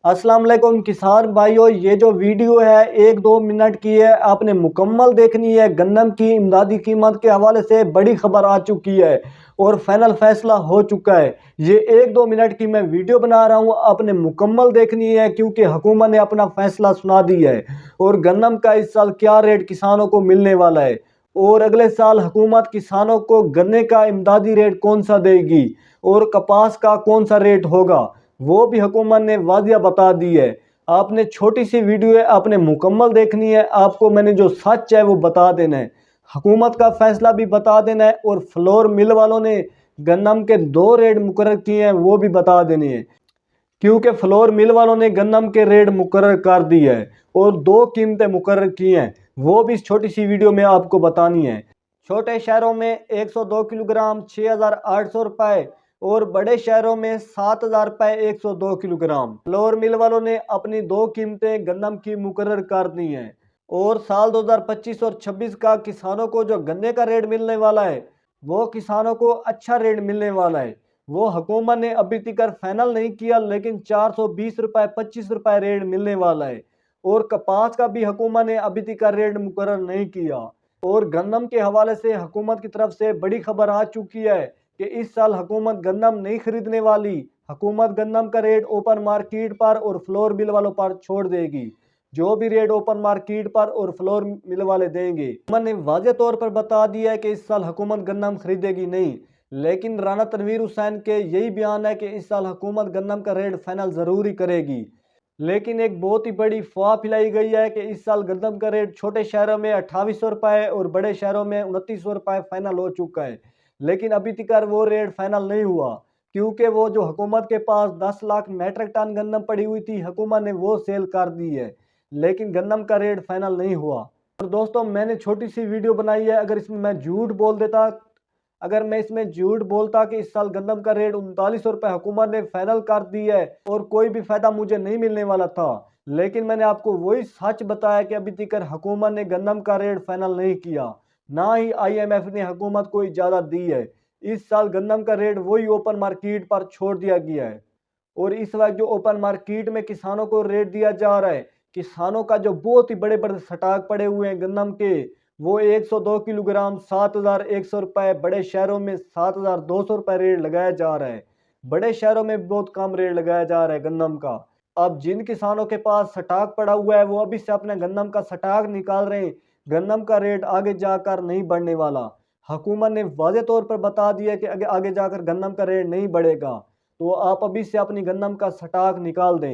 अस्सलाम वालेकुम किसान भाइयों, ये जो वीडियो है 1-2 मिनट की है, आपने मुकम्मल देखनी है। गन्नम की इमदादी कीमत के हवाले से बड़ी खबर आ चुकी है और फाइनल फैसला हो चुका है। ये 1-2 मिनट की मैं वीडियो बना रहा हूँ, आपने मुकम्मल देखनी है क्योंकि हुकूमत ने अपना फैसला सुना दिया है। और गन्नम का इस साल क्या रेट किसानों को मिलने वाला है और अगले साल हुकूमत किसानों को गन्ने का इमदादी रेट कौन सा देगी और कपास का कौन सा रेट होगा, वो भी हुकूमत ने वादिया बता दी है। आपने छोटी सी वीडियो है, आपने मुकम्मल देखनी है। आपको मैंने जो सच है वो बता देना है, हुकूमत का फैसला भी बता देना है और फ्लोर मिल वालों ने गन्नम के 2 रेट मुकर्रर किए हैं वो भी बता देने हैं। क्योंकि फ्लोर मिल वालों ने गन्नम के रेट मुकर्रर कर दिए है और 2 कीमतें मुकर्रर की हैं, वो भी इस छोटी सी वीडियो में आपको बतानी है। छोटे शहरों में 102 किलोग्राम 6,800 रुपये और बड़े शहरों में 7,000 रुपये 102 किलोग्राम। फ्लोर मिल वालों ने अपनी 2 कीमतें गन्नम की मुकर्रर कर दी हैं और साल 2025 और 26 का किसानों को जो गन्ने का रेट मिलने वाला है वो किसानों को अच्छा रेट मिलने वाला है। वो हुकूमत ने अभी तक फाइनल नहीं किया, लेकिन 420 रुपये 25 रुपये रेट मिलने वाला है। और कपास का भी हुकूमत ने अभी तक रेट मुकर्रर नहीं किया। और गन्नम के हवाले से हुकूमत की तरफ से बड़ी खबर आ चुकी है कि इस साल हुकूमत गन्नम नहीं खरीदने वाली। हुकूमत गन्नम का रेट ओपन मार्केट पर और फ्लोर मिल वालों पर छोड़ देगी। जो भी रेट ओपन मार्केट पर और फ्लोर मिल वाले देंगे, हुकूमत ने वाज़ेह तौर पर बता दिया है कि इस साल हुकूमत गन्नम खरीदेगी नहीं। लेकिन राना तनवीर हुसैन के यही बयान है कि इस साल हुकूमत गन्नम का रेट फाइनल ज़रूर ही करेगी। लेकिन एक बहुत ही बड़ी अफवाह फैलाई गई है कि इस साल गंदम का रेट छोटे शहरों में 2800 रुपये और बड़े शहरों में 2900 रुपये फाइनल हो चुका है। लेकिन अभी तक वो रेट फाइनल नहीं हुआ क्योंकि वो जो हुकूमत के पास 10 लाख मेट्रिक टन गंदम पड़ी हुई थी, हुकूमत ने वो सेल कर दी है। लेकिन गंदम का रेट फाइनल नहीं हुआ। और दोस्तों, मैंने छोटी सी वीडियो बनाई है, अगर मैं इसमें झूठ बोलता कि इस साल गंदम का रेट 3900 रुपये हुकूमत ने फाइनल कर दी है और कोई भी फायदा मुझे नहीं मिलने वाला था। लेकिन मैंने आपको वही सच बताया कि अभी तक हुकूमत ने गंदम का रेट फाइनल नहीं किया, ना ही IMF ने हुकूमत को इजाज़त दी है। इस साल गंदम का रेट वही ओपन मार्केट पर छोड़ दिया गया है। और इस वक्त जो ओपन मार्केट में किसानों को रेट दिया जा रहा है, किसानों का जो बहुत ही बड़े बड़े स्टॉक पड़े हुए हैं गंदम के, वो 102 किलोग्राम 7,100 रुपये, बड़े शहरों में 7,200 रुपये रेट लगाया जा रहा है। बड़े शहरों में बहुत कम रेट लगाया जा रहा है गंदम का। अब जिन किसानों के पास स्टॉक पड़ा हुआ है वो अभी से अपने गंदम का स्टॉक निकाल रहे हैं। गंदम का रेट आगे जाकर नहीं बढ़ने वाला। हुकूमत ने वाज़ेह तौर पर बता दिया कि आगे आगे जाकर गंदम का रेट नहीं बढ़ेगा। तो आप अभी से अपनी गंदम का स्टॉक निकाल दें।